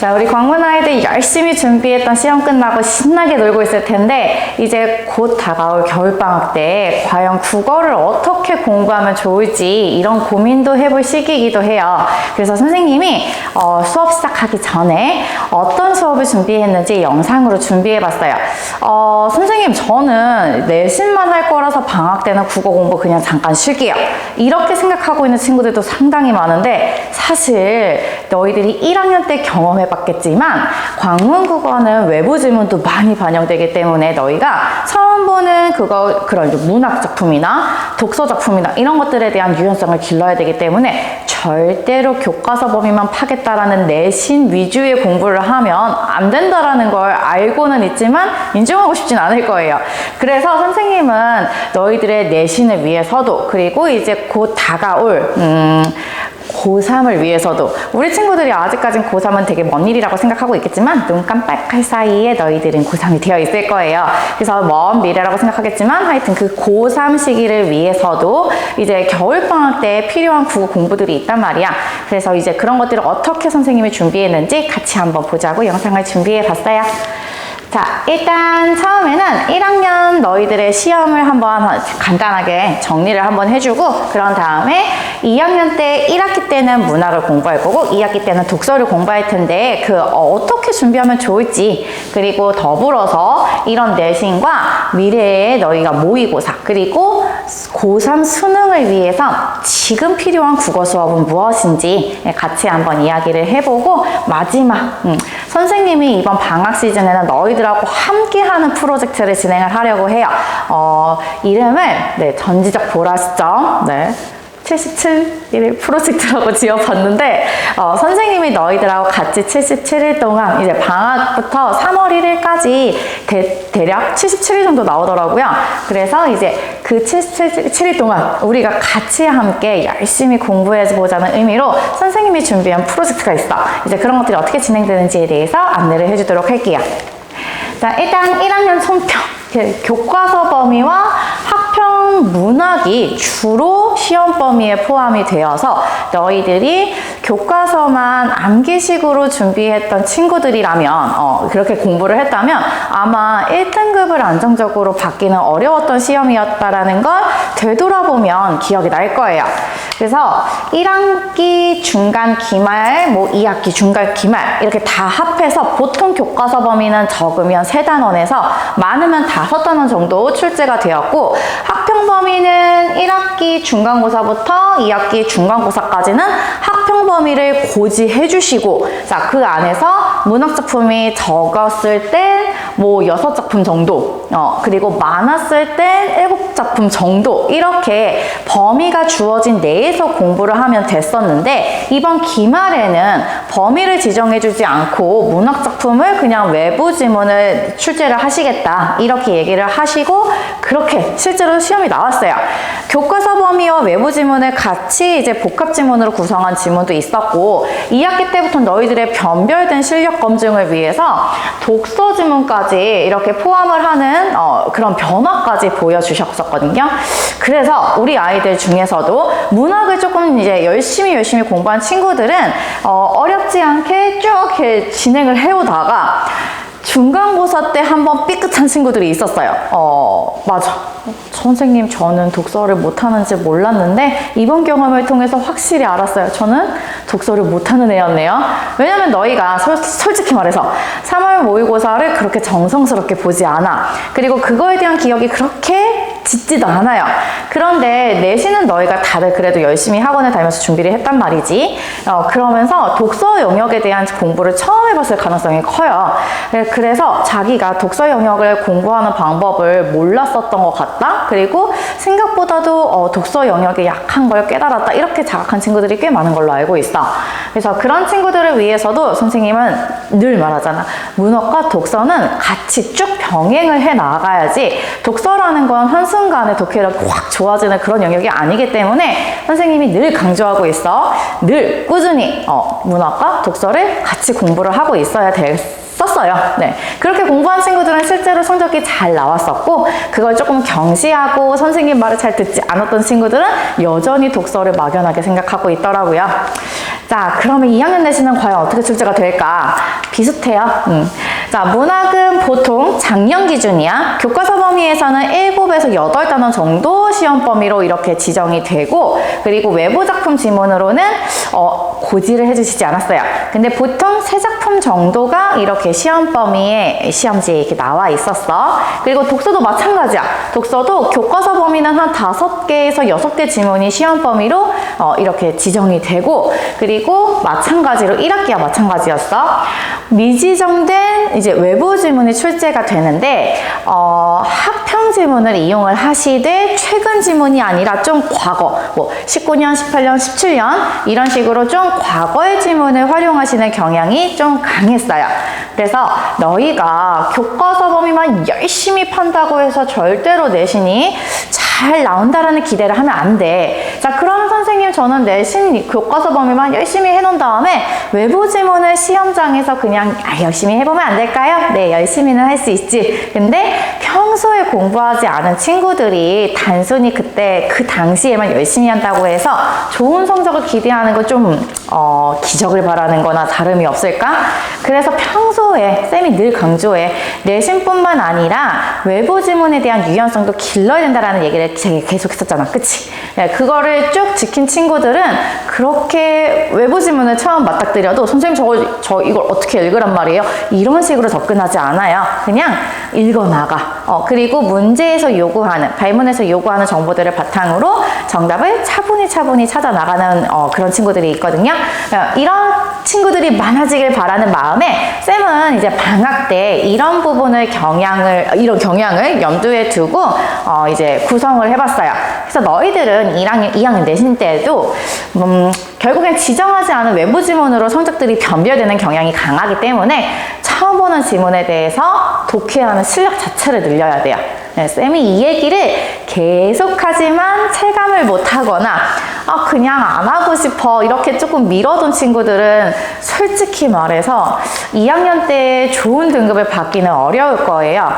자, 우리 광문 아이들 열심히 준비했던 시험 끝나고 신나게 놀고 있을 텐데 이제 곧 다가올 겨울방학 때 과연 국어를 어떻게 공부하면 좋을지 이런 고민도 해볼 시기이기도 해요. 그래서 선생님이 수업 시작하기 전에 어떤 수업을 준비했는지 영상으로 준비해봤어요. 선생님, 저는 내신만 할 거라서 방학 때는 국어 공부 그냥 잠깐 쉴게요. 이렇게 생각하고 있는 친구들도 상당히 많은데, 사실 너희들이 1학년 때 경험해봤겠지만 광문 국어는 외부 지문도 많이 반영되기 때문에 너희가 처음 보는 그런 문학 작품이나 독서 작품이나 이런 것들에 대한 유연성을 길러야 되기 때문에 절대로 교과서 범위만 파겠다라는 내신 위주의 공부를 하면 안 된다라는 걸 알고는 있지만 인정하고 싶진 않을 거예요. 그래서 선생님은 너희들의 내신을 위해서도, 그리고 이제 곧 다가올 고3을 위해서도, 우리 친구들이 아직까진 고3은 되게 먼 일이라고 생각하고 있겠지만 눈 깜빡할 사이에 너희들은 고3이 되어 있을 거예요. 그래서 먼 미래라고 생각하겠지만 하여튼 그 고3 시기를 위해서도 이제 겨울방학 때 필요한 국어 공부들이 있단 말이야. 그래서 이제 그런 것들을 어떻게 선생님이 준비했는지 같이 한번 보자고 영상을 준비해 봤어요. 자, 일단 처음에는 1학년 너희들의 시험을 한번 간단하게 정리를 한번 해주고, 그런 다음에 2학년 때 1학기 때는 문학을 공부할 거고 2학기 때는 독서를 공부할 텐데 어떻게 준비하면 좋을지, 그리고 더불어서 이런 내신과 미래의 너희가 모의고사, 그리고 고3 수능을 위해서 지금 필요한 국어 수업은 무엇인지 같이 한번 이야기를 해보고, 마지막 선생님이 이번 방학 시즌에는 너희들하고 함께하는 프로젝트를 진행을 하려고 해요. 이름을 전지적 보라시점 77일 프로젝트라고 지어봤는데, 선생님이 너희들하고 같이 77일 동안 이제 방학부터 3월 1일까지 대략 77일 정도 나오더라고요. 그래서 이제 그 77일 동안 우리가 같이 함께 열심히 공부해보자는 의미로 선생님이 준비한 프로젝트가 있어. 이제 그런 것들이 어떻게 진행되는지에 대해서 안내를 해주도록 할게요. 자, 일단 1학년 총평. 교과서 범위와 학평 문학이 주로 시험 범위에 포함이 되어서 너희들이 교과서만 암기식으로 준비했던 친구들이라면, 그렇게 공부를 했다면 아마 1등급을 안정적으로 받기는 어려웠던 시험이었다라는 걸 되돌아보면 기억이 날 거예요. 그래서 1학기 중간 기말, 2학기 중간 기말 이렇게 다 합해서 보통 교과서 범위는 적으면 3단원에서 많으면 5단원 정도 출제가 되었고, 학평 범위는 1학기 중간고사부터 2학기 중간고사까지는 학평 범위를 고지해 주시고, 자, 그 안에서 문학작품이 적었을 땐 6작품 정도, 그리고 많았을 땐 7작품 정도, 이렇게 범위가 주어진 내에서 공부를 하면 됐었는데, 이번 기말에는 범위를 지정해주지 않고 문학작품을 그냥 외부 지문을 출제를 하시겠다, 이렇게 얘기를 하시고, 그렇게 실제로 시험이 나왔어요. 교과서 범위와 외부 지문을 같이 이제 복합 지문으로 구성한 지문도 있었고, 2학기 때부터 너희들의 변별된 실력 검증을 위해서 독서 지문까지 이렇게 포함을 하는 그런 변화까지 보여주셨었거든요. 그래서 우리 아이들 중에서도 문학을 조금 이제 열심히 공부한 친구들은 어렵지 않게 쭉 이렇게 진행을 해오다가 중간고사 때 한번 삐끗한 친구들이 있었어요. 맞아. 선생님, 저는 독서를 못하는지 몰랐는데 이번 경험을 통해서 확실히 알았어요. 저는 독서를 못하는 애였네요. 왜냐면 너희가 솔직히 말해서 3월 모의고사를 그렇게 정성스럽게 보지 않아. 그리고 그거에 대한 기억이 그렇게 짙지도 않아요. 그런데 내신은 너희가 다들 그래도 열심히 학원에 다니면서 준비를 했단 말이지. 그러면서 독서 영역에 대한 공부를 처음 해봤을 가능성이 커요. 그래서 자기가 독서 영역을 공부하는 방법을 몰랐었던 것 같다. 그리고 생각보다도 독서 영역에 약한 걸 깨달았다. 이렇게 자각한 친구들이 꽤 많은 걸로 알고 있어. 그래서 그런 친구들을 위해서도 선생님은 늘 말하잖아. 문학과 독서는 같이 쭉 병행을 해 나가야지, 독서라는 건 한순간에 독해력이 확 좋아지는 그런 영역이 아니기 때문에 선생님이 늘 강조하고 있어. 늘 꾸준히 문학과 독서를 같이 공부를 하고 있어야 됐어 썼어요. 네. 그렇게 공부한 친구들은 실제로 성적이 잘 나왔었고, 그걸 조금 경시하고 선생님 말을 잘 듣지 않았던 친구들은 여전히 독서를 막연하게 생각하고 있더라고요. 자, 그러면 2학년 내신은 과연 어떻게 출제가 될까? 비슷해요. 자, 문학은 보통 작년 기준이야. 교과서 범위에서는 7에서 8단원 정도 시험 범위로 이렇게 지정이 되고, 그리고 외부 작품 지문으로는 고지를 해주시지 않았어요. 근데 보통 3작품 정도가 이렇게 시험 범위에 시험지에 이렇게 나와 있었어. 그리고 독서도 마찬가지야. 독서도 교과서 범위는 한 5개에서 6개 지문이 시험 범위로 이렇게 지정이 되고, 그리고 마찬가지로 1학기와 마찬가지였어. 미지정된 이제 외부 지문이 출제가 되는데 학평 지문을 이용을 하시되 최근 지문이 아니라 좀 과거, 뭐 19년, 18년, 17년 이런 식으로 좀 과거의 지문을 활용하시는 경향이 좀 강했어요. 그래서 너희가 교과서 범위만 열심히 판다고 해서 절대로 내신이 잘 나온다라는 기대를 하면 안 돼. 자, 그럼 선생님 저는 내신 교과서 범위만 열심히 해놓은 다음에 외부 지문을 시험장에서 그냥 열심히 해보면 안 될까요? 네, 열심히는 할 수 있지. 근데 평소에 공부하지 않은 친구들이 단순히 그때 그 당시에만 열심히 한다고 해서 좋은 성적을 기대하는 건 좀 기적을 바라는 거나 다름이 없을까? 그래서 평소에 쌤이 늘 강조해. 내신뿐만 아니라 외부 지문에 대한 유연성도 길러야 된다라는 얘기를 제가 계속 했었잖아. 그치? 네, 그거를 쭉 지킨 친구들은 그렇게 외부 지문을 처음 맞닥뜨려도 선생님 저 이걸 어떻게 읽으란 말이에요? 이런 식으로 접근하지 않아요. 그냥 읽어나가. 그리고 문제에서 요구하는, 발문에서 요구하는 정보들을 바탕으로 정답을 차분히 찾아 나가는 그런 친구들이 있거든요. 이런 친구들이 많아지길 바라는 마음에 쌤은 이제 방학 때 이런 부분을 이런 경향을 염두에 두고 이제 구성을 해봤어요. 그래서 너희들은 2학년 내신 때에도 결국엔 지정하지 않은 외부 지문으로 성적들이 변별되는 경향이 강하기 때문에 처음 보는 지문에 대해서 독해하는 실력 자체를 늘려야 돼요. 네, 쌤이 이 얘기를 계속하지만 체감을 못하거나 그냥 안 하고 싶어 이렇게 조금 미뤄둔 친구들은 솔직히 말해서 2학년 때 좋은 등급을 받기는 어려울 거예요.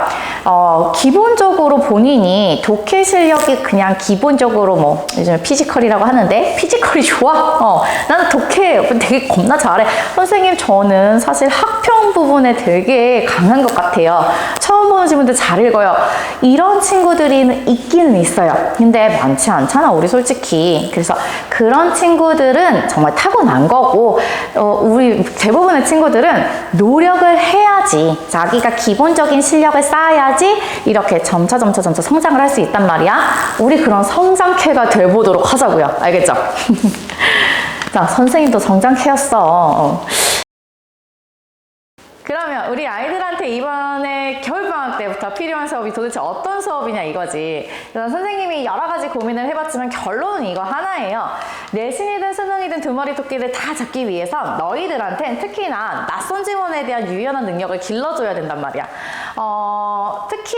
기본적으로 본인이 독해 실력이 그냥 기본적으로 뭐 요즘 피지컬이라고 하는데 피지컬이 좋아? 나는 독해 되게 겁나 잘해. 선생님 저는 사실 학평 부분에 되게 강한 것 같아요. 처음 보는 친구들 잘 읽어요. 이런 친구들이 있기는 있어요. 근데 많지 않잖아 우리 솔직히. 그래서 그런 친구들은 정말 타고난 거고 우리 대부분의 친구들은 노력을 해야지 자기가 기본적인 실력을 쌓아야지 이렇게 점차 성장을 할 수 있단 말이야. 우리 그런 성장캐가 돼보도록 하자고요. 알겠죠? 자, 선생님도 성장캐였어. 그러면 우리 아이들한테 이번에 겨울방학 때부터 필요한 수업이 도대체 어떤 수업이냐 이거지. 그래서 선생님이 여러 가지 고민을 해봤지만 결론은 이거 하나예요. 내신이든 수능이든 두 마리 토끼를 다 잡기 위해서 너희들한테는 특히나 낯선 지문에 대한 유연한 능력을 길러줘야 된단 말이야. 특히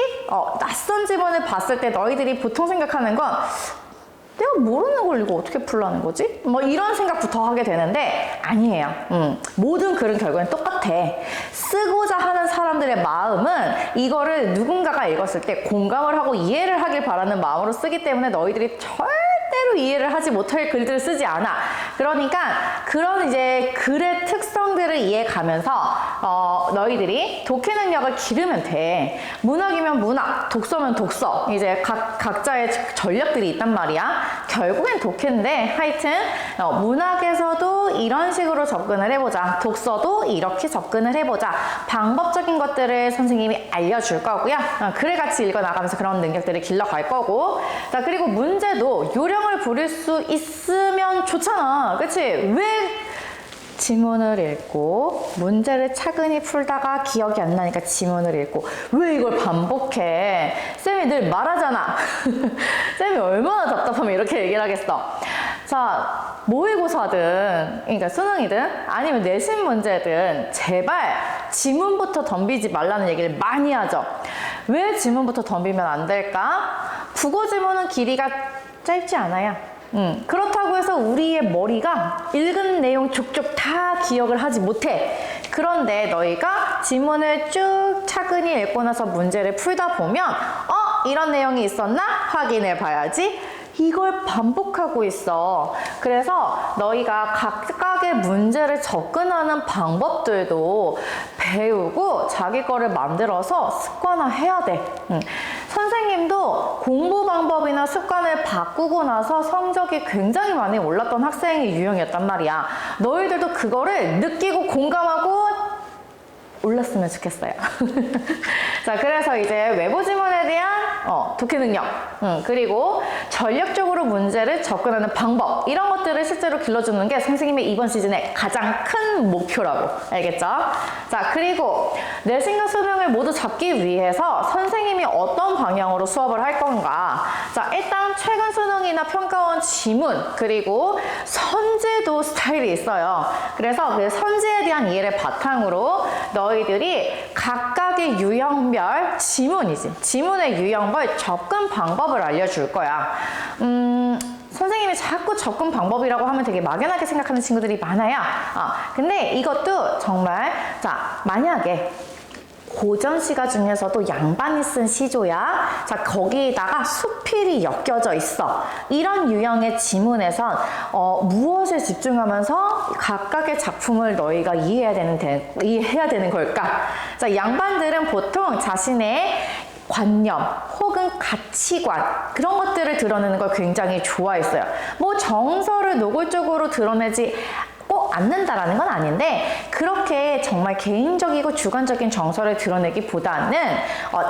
낯선 지문을 봤을 때 너희들이 보통 생각하는 건 내가 모르는 걸 이거 어떻게 풀라는 거지? 뭐 이런 생각부터 하게 되는데 아니에요. 모든 글은 결국엔 똑같아. 쓰고자 하는 사람들의 마음은 이거를 누군가가 읽었을 때 공감을 하고 이해를 하길 바라는 마음으로 쓰기 때문에 너희들이 절대로 이해를 하지 못할 글들을 쓰지 않아. 그러니까 그런 이제 글의 특성들을 이해가면서 너희들이 독해 능력을 기르면 돼. 문학이면 문학, 독서면 독서. 이제 각자의 전략들이 있단 말이야. 결국엔 독해인데 하여튼 문학에서도 이런 식으로 접근을 해보자. 독서도 이렇게 접근을 해보자. 방법적인 것들을 선생님이 알려줄 거고요. 글을 같이 읽어나가면서 그런 능력들을 길러갈 거고. 자, 그리고 문제도 요령을 부릴 수 있으면 좋잖아. 그치? 왜 지문을 읽고 문제를 차근히 풀다가 기억이 안 나니까 지문을 읽고 왜 이걸 반복해? 쌤이 늘 말하잖아. 쌤이 얼마나 답답하면 이렇게 얘기를 하겠어. 자, 모의고사든 그러니까 수능이든 아니면 내신 문제든 제발 지문부터 덤비지 말라는 얘기를 많이 하죠. 왜 지문부터 덤비면 안 될까? 국어 지문은 길이가 짧지 않아요. 그렇다고 해서 우리의 머리가 읽은 내용 족족 다 기억을 하지 못해. 그런데 너희가 지문을 쭉 차근히 읽고 나서 문제를 풀다 보면 이런 내용이 있었나? 확인해 봐야지. 이걸 반복하고 있어. 그래서 너희가 각각의 문제를 접근하는 방법들도 배우고 자기 거를 만들어서 습관화해야 돼. 선생님도 공부 방법이나 습관을 바꾸고 나서 성적이 굉장히 많이 올랐던 학생이 유형이었단 말이야. 너희들도 그거를 느끼고 공감하고 올랐으면 좋겠어요. 자, 그래서 이제 외부 지문에 대한 독해 능력, 그리고 전략적으로 문제를 접근하는 방법, 이런 것들을 실제로 길러주는 게 선생님의 이번 시즌의 가장 큰 목표라고. 알겠죠? 자, 그리고 내신과 수능을 모두 잡기 위해서 선생님이 어떤 방향으로 수업을 할 건가? 자, 일단 최근 수능이나 평가원 지문, 그리고 선제도 스타일이 있어요. 그래서 그 선제에 대한 이해를 바탕으로 너희들이 각각의 유형별 지문의 유형별 접근 방법을 알려줄 거야. 선생님이 자꾸 접근 방법이라고 하면 되게 막연하게 생각하는 친구들이 많아요. 근데 이것도 정말, 자, 만약에 고전시가 중에서도 양반이 쓴 시조야. 자, 거기에다가 수필이 엮여져 있어. 이런 유형의 지문에선 무엇에 집중하면서 각각의 작품을 너희가 이해해야 되는 걸까? 자, 양반들은 보통 자신의 관념 혹은 가치관, 그런 것들을 드러내는 걸 굉장히 좋아했어요. 뭐 정서를 노골적으로 드러내지 않는다라는 건 아닌데, 그렇게 정말 개인적이고 주관적인 정서를 드러내기보다는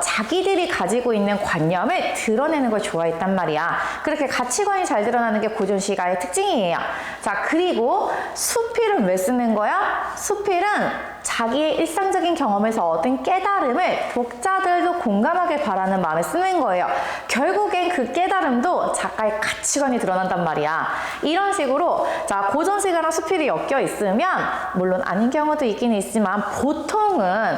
자기들이 가지고 있는 관념을 드러내는 걸 좋아했단 말이야. 그렇게 가치관이 잘 드러나는 게 고전시가의 특징이에요. 자, 그리고 수필은 왜 쓰는 거야? 수필은 자기의 일상적인 경험에서 얻은 깨달음을 독자들도 공감하길 바라는 마음에 쓰는 거예요. 결국엔 그 깨달음도 작가의 가치관이 드러난단 말이야. 이런 식으로, 자, 고전시가랑 수필이 엮여 있으면, 물론 아닌 경우도 있긴 있지만 보통은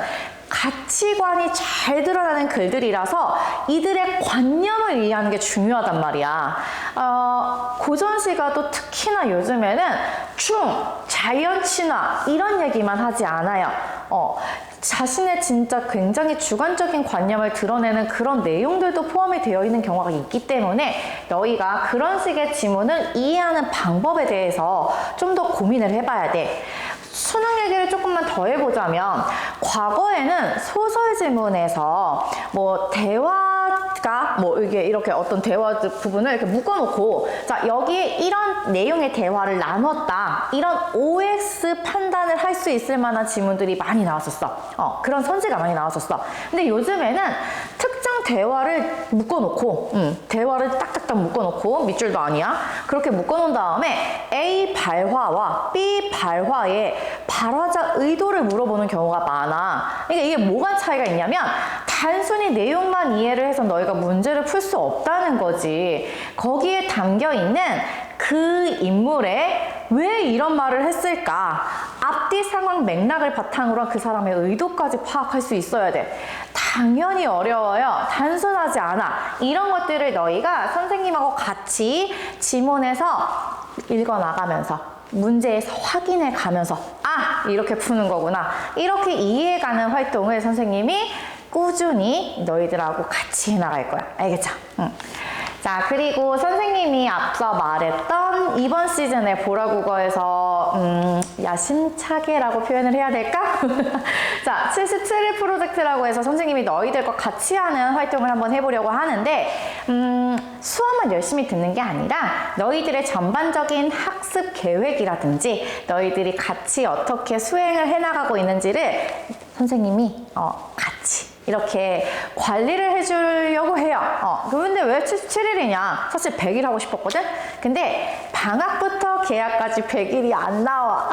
가치관이 잘 드러나는 글들이라서 이들의 관념을 이해하는 게 중요하단 말이야. 고전시가도 특히나 요즘에는 자연 친화 이런 얘기만 하지 않아요. 자신의 진짜 굉장히 주관적인 관념을 드러내는 그런 내용들도 포함이 되어 있는 경우가 있기 때문에 너희가 그런 식의 지문을 이해하는 방법에 대해서 좀 더 고민을 해봐야 돼. 수능 얘기를 조금만 더 해보자면, 과거에는 소설 지문에서 뭐 대화가 이게 이렇게 어떤 대화 부분을 이렇게 묶어놓고, 자, 여기에 이런 내용의 대화를 나눴다, 이런 OX 판단을 할 수 있을 만한 지문들이 많이 나왔었어. 그런 선지가 많이 나왔었어. 근데 요즘에는 특정 대화를 묶어놓고, 대화를 딱딱딱 묶어놓고, 밑줄도 아니야, 그렇게 묶어놓은 다음에 A 발화와 B 발화의 발화자 의도를 물어보는 경우가 많아. 그러니까 이게 뭐가 차이가 있냐면, 단순히 내용만 이해를 해서 너희가 문제를 풀 수 없다는 거지. 거기에 담겨있는 그 인물에 왜 이런 말을 했을까? 앞뒤 상황 맥락을 바탕으로 한 그 사람의 의도까지 파악할 수 있어야 돼. 당연히 어려워요. 단순하지 않아. 이런 것들을 너희가 선생님하고 같이 지문에서 읽어나가면서, 문제에서 확인해 가면서, 이렇게 푸는 거구나, 이렇게 이해가는 활동을 선생님이 꾸준히 너희들하고 같이 해나갈 거야. 알겠죠? 자, 그리고 선생님이 앞서 말했던 이번 시즌의 보라국어에서 야심차게라고 표현을 해야 될까? 자, 77일 프로젝트라고 해서 선생님이 너희들과 같이 하는 활동을 한번 해보려고 하는데, 수업만 열심히 듣는 게 아니라 너희들의 전반적인 학습 계획이라든지 너희들이 같이 어떻게 수행을 해나가고 있는지를 선생님이 같이 이렇게 관리를 해주려고 해요. 근데 왜 77일이냐? 사실 100일 하고 싶었거든? 근데 방학부터 개학까지 100일이 안 나와.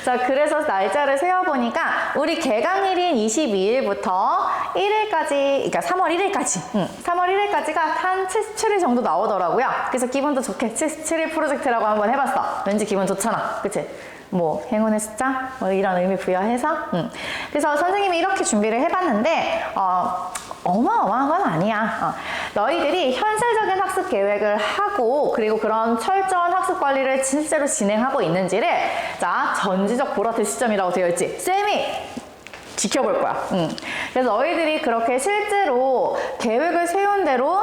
자, 그래서 날짜를 세어보니까 우리 개강일인 22일부터 1일까지, 그러니까 3월 1일까지, 3월 1일까지가 한 77일 정도 나오더라고요. 그래서 기분도 좋게 77일 프로젝트라고 한번 해봤어. 왠지 기분 좋잖아. 그치? 뭐 행운의 숫자? 이런 의미 부여해서 그래서 선생님이 이렇게 준비를 해봤는데 어마어마한 건 아니야. 너희들이 현실적인 학습 계획을 하고, 그리고 그런 철저한 학습 관리를 실제로 진행하고 있는지를, 자, 전지적 보라트 시점이라고 되어 있지. 쌤이 지켜볼 거야. 그래서 너희들이 그렇게 실제로 계획을 세운 대로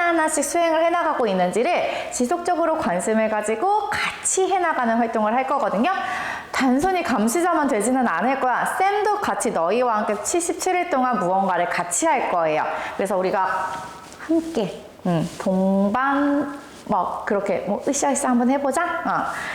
하나씩 수행을 해나가고 있는지를 지속적으로 관심을 가지고 같이 해나가는 활동을 할 거거든요. 단순히 감시자만 되지는 않을 거야. 쌤도 같이 너희와 함께 77일 동안 무언가를 같이 할 거예요. 그래서 우리가 함께 동반 그렇게 으쌰으쌰 한번 해보자.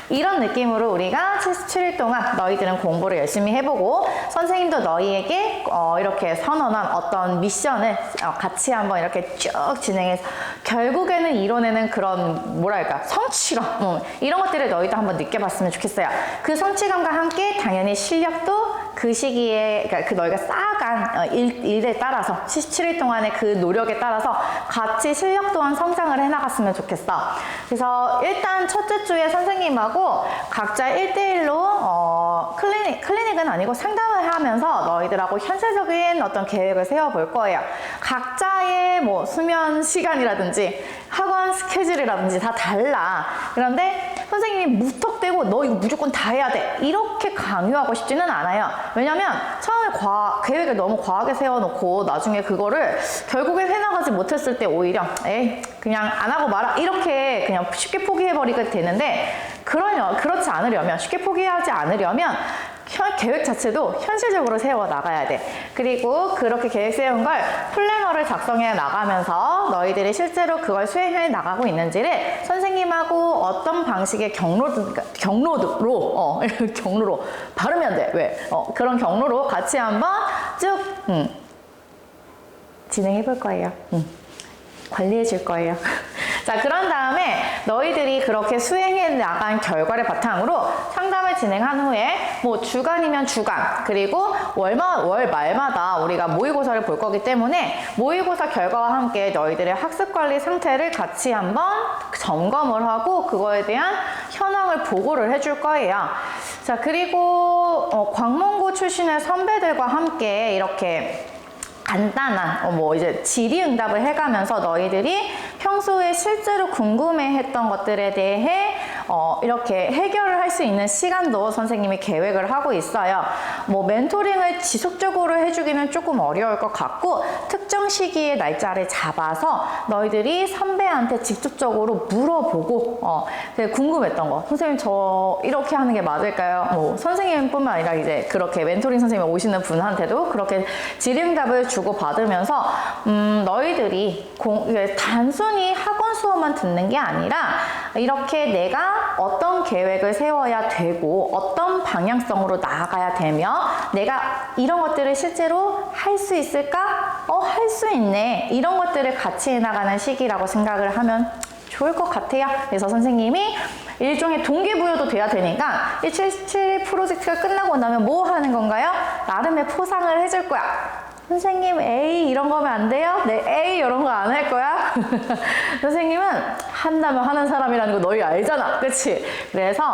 이런 느낌으로 우리가 77일 동안 너희들은 공부를 열심히 해보고 선생님도 너희에게 이렇게 선언한 어떤 미션을 같이 한번 이렇게 쭉 진행해서 결국에는 이뤄내는 그런 뭐랄까 성취감 이런 것들을 너희도 한번 느껴봤으면 좋겠어요. 그 성취감과 함께 당연히 실력도 그 시기에 그러니까 그 너희가 쌓아간 일에 따라서 77일 동안의 그 노력에 따라서 같이 실력 또한 성장을 해나갔으면 좋겠어. 그래서 일단 첫째 주에 선생님하고 각자 1대1로 클리닉은 아니고 상담을 하면서 너희들하고 현실적인 어떤 계획을 세워볼 거예요. 각자의 뭐 수면 시간이라든지 학원 스케줄이라든지 다 달라. 그런데 선생님이 무턱대고 너 이거 무조건 다 해야 돼 이렇게 강요하고 싶지는 않아요. 왜냐면 처음에 계획을 너무 과하게 세워놓고 나중에 그거를 결국에 해나가지 못했을 때 오히려 그냥 안 하고 말아 이렇게 그냥 쉽게 포기해버리게 되는데 그렇지 않으려면 쉽게 포기하지 않으려면 계획 자체도 현실적으로 세워 나가야 돼. 그리고 그렇게 계획 세운 걸 플래너를 작성해 나가면서 너희들이 실제로 그걸 수행해 나가고 있는지를 선생님하고 어떤 방식의 경로로 발음이 안 돼. 왜? 그런 경로로 같이 한번 쭉 진행해 볼 거예요. 관리해 줄 거예요. 자, 그런 다음에 너희들이 그렇게 수행해 나간 결과를 바탕으로 상담을 진행한 후에 뭐 주간이면 주간 그리고 월 말마다 우리가 모의고사를 볼 거기 때문에 모의고사 결과와 함께 너희들의 학습관리 상태를 같이 한번 점검을 하고 그거에 대한 현황을 보고를 해줄 거예요. 자, 그리고 광문고 출신의 선배들과 함께 이렇게 간단한 이제 질의응답을 해가면서 너희들이 평소에 실제로 궁금해했던 것들에 대해 이렇게 해결을 할 수 있는 시간도 선생님이 계획을 하고 있어요. 멘토링을 지속적으로 해주기는 조금 어려울 것 같고 특정 시기에 날짜를 잡아서 너희들이 선배한테 직접적으로 물어보고 궁금했던 거 선생님 저 이렇게 하는 게 맞을까요? 선생님뿐만 아니라 이제 그렇게 멘토링 선생님이 오시는 분한테도 그렇게 질의응답을 주고 받으면서 너희들이 단순히 학원 수업만 듣는 게 아니라 이렇게 내가 어떤 계획을 세워야 되고 어떤 방향성으로 나아가야 되며 내가 이런 것들을 실제로 할 수 있을까? 할 수 있네. 이런 것들을 같이 해나가는 시기라고 생각을 하면 좋을 것 같아요. 그래서 선생님이 일종의 동기부여도 돼야 되니까 이 77 프로젝트가 끝나고 나면 뭐 하는 건가요? 나름의 포상을 해줄 거야. 선생님 A 이런 거 하면 안 돼요? 네, A 이런 거 안 할 거야? 선생님은 한다면 하는 사람이라는 거 너희 알잖아. 그치? 그래서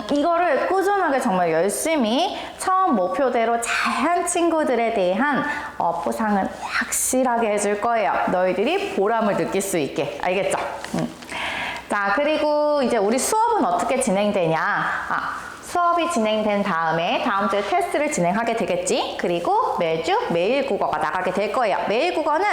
이거를 꾸준하게 정말 열심히 처음 목표대로 잘한 친구들에 대한 포상은 확실하게 해줄 거예요. 너희들이 보람을 느낄 수 있게. 알겠죠? 자, 그리고 이제 우리 수업은 어떻게 진행되냐? 수업이 진행된 다음에 다음 주에 테스트를 진행하게 되겠지. 그리고 매주 매일 국어가 나가게 될 거예요. 매일 국어는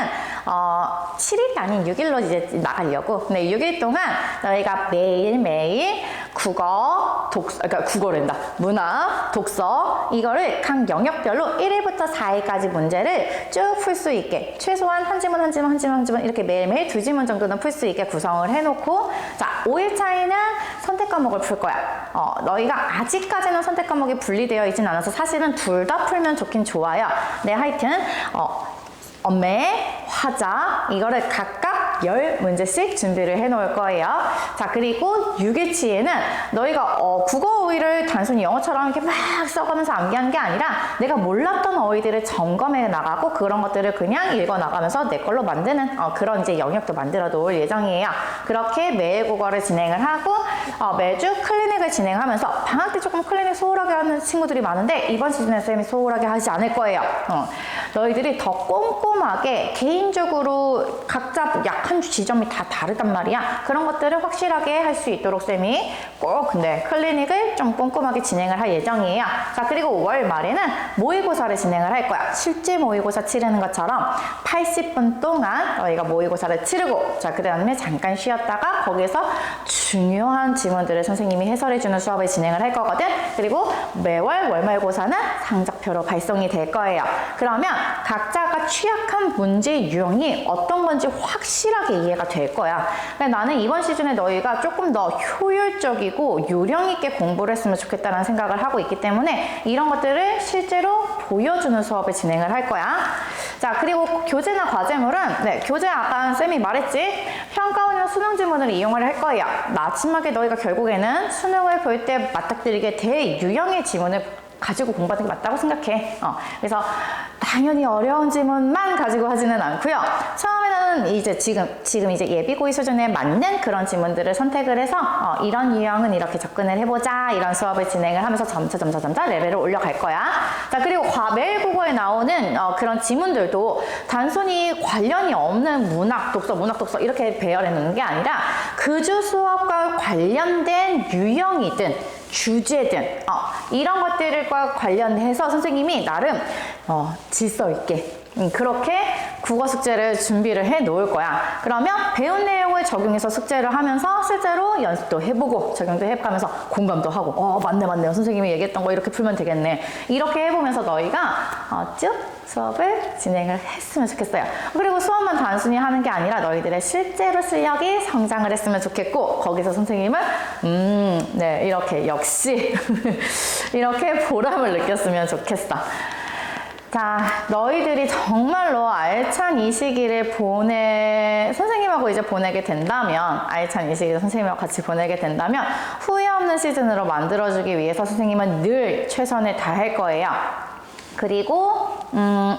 7일 아닌 6일로 이제 나가려고. 네, 6일 동안 너희가 매일매일 국어, 그러니까 국어랜다. 문화, 독서 이거를 각 영역별로 1일부터 4일까지 문제를 쭉 풀 수 있게 최소한 한 지문 이렇게 매일매일 2지문 정도는 풀 수 있게 구성을 해놓고 자, 5일 차이는 선택 과목을 풀 거야. 너희가 아직까지는 선택 과목이 분리되어 있진 않아서 사실은 둘 다 풀면 좋긴 좋아요. 네, 하여튼 엄매, 화자 이거를 각각 10문제씩 준비를 해 놓을 거예요. 자, 그리고 6일치에는 너희가 국어 어휘를 단순히 영어처럼 이렇게 막 써가면서 암기하는 게 아니라 내가 몰랐던 어휘들을 점검해 나가고 그런 것들을 그냥 읽어 나가면서 내 걸로 만드는 그런 이제 영역도 만들어 놓을 예정이에요. 그렇게 매일 국어를 진행을 하고 매주 클리닉을 진행하면서 방학 때 조금 클리닉 소홀하게 하는 친구들이 많은데 이번 시즌에 쌤이 소홀하게 하지 않을 거예요. 너희들이 더 꼼꼼하게 개인적으로 각자 약한 큰 지점이 다 다르단 말이야. 그런 것들을 확실하게 할 수 있도록 쌤이 꼭 근데 클리닉을 좀 꼼꼼하게 진행을 할 예정이에요. 자, 그리고 5월 말에는 모의고사를 진행을 할 거야. 실제 모의고사 치르는 것처럼 80분 동안 너희가 모의고사를 치르고, 자, 그 다음에 잠깐 쉬었다가 거기에서 중요한 지문들을 선생님이 해설해주는 수업을 진행을 할 거거든. 그리고 매월 월말고사는 성적표로 발송이 될 거예요. 그러면 각자가 취약한 문제 유형이 어떤 건지 확실하게 이해가 될 거야. 근데 나는 이번 시즌에 너희가 조금 더 효율적이고 요령 있게 공부를 했으면 좋겠다는 생각을 하고 있기 때문에 이런 것들을 실제로 보여주는 수업을 진행을 할 거야. 자, 그리고 교재나 과제물은, 네, 교재 아까 쌤이 말했지? 평가원이나 수능 지문을 이용을 할 거예요. 마지막에 너희가 결국에는 수능을 볼 때 맞닥뜨리게 될 유형의 지문을 가지고 공부하는 게 맞다고 생각해. 그래서 당연히 어려운 지문만 가지고 하지는 않고요. 처음에는 이제 지금 이제 예비고의 수준에 맞는 그런 지문들을 선택을 해서 이런 유형은 이렇게 접근을 해보자, 이런 수업을 진행을 하면서 점차 레벨을 올려갈 거야. 자, 그리고 매일 국어에 나오는 그런 지문들도 단순히 관련이 없는 문학 독서 이렇게 배열해 놓는 게 아니라 그주 수업과 관련된 유형이든 주제든 이런 것들과 관련해서 선생님이 나름 질서 있게 그렇게 국어 숙제를 준비를 해 놓을 거야. 그러면 배운 내용을 적용해서 숙제를 하면서 실제로 연습도 해보고 적용도 해가면서 공감도 하고 맞네 선생님이 얘기했던 거 이렇게 풀면 되겠네, 이렇게 해보면서 너희가 쭉 수업을 진행을 했으면 좋겠어요. 그리고 수업만 단순히 하는 게 아니라 너희들의 실제로 실력이 성장을 했으면 좋겠고, 거기서 선생님은 네, 이렇게 역시 이렇게 보람을 느꼈으면 좋겠어. 자, 너희들이 정말로 알찬 이 시기를 선생님하고 이제 보내게 된다면, 알찬 이 시기를 선생님하고 같이 보내게 된다면 후회 없는 시즌으로 만들어주기 위해서 선생님은 늘 최선을 다할 거예요. 그리고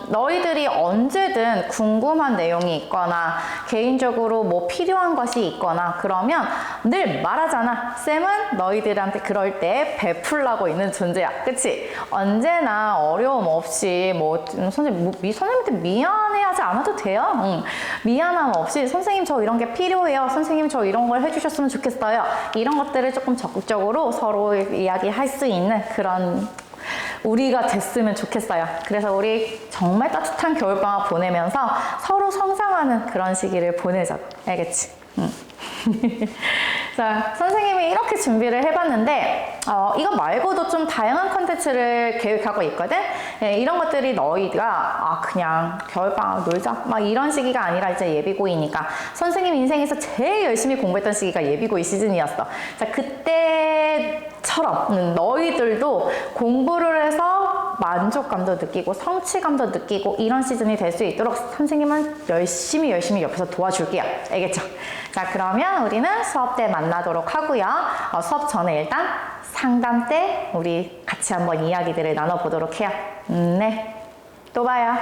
너희들이 언제든 궁금한 내용이 있거나 개인적으로 뭐 필요한 것이 있거나 그러면 늘 말하잖아. 쌤은 너희들한테 그럴 때 베풀라고 있는 존재야. 그치? 언제나 어려움 없이 선생님한테 미안해하지 않아도 돼요. 미안함 없이 선생님 저 이런 게 필요해요. 선생님 저 이런 걸 해주셨으면 좋겠어요. 이런 것들을 조금 적극적으로 서로 이야기할 수 있는 그런 우리가 됐으면 좋겠어요. 그래서 우리 정말 따뜻한 겨울방학 보내면서 서로 성장하는 그런 시기를 보내자고. 알겠지? 자, 선생님이 이렇게 준비를 해봤는데 이거 말고도 좀 다양한 컨텐츠를 계획하고 있거든? 네, 이런 것들이 너희가 그냥 겨울방학 놀자 막 이런 시기가 아니라 이제 예비고이니까 선생님 인생에서 제일 열심히 공부했던 시기가 예비고이 시즌이었어. 자, 그때처럼 너희들도 공부를 해서 만족감도 느끼고 성취감도 느끼고 이런 시즌이 될 수 있도록 선생님은 열심히 옆에서 도와줄게요. 알겠죠? 자, 그러면 우리는 수업 때 만나도록 하고요. 수업 전에 일단 상담 때 우리 같이 한번 이야기들을 나눠보도록 해요. 네, 또 봐요.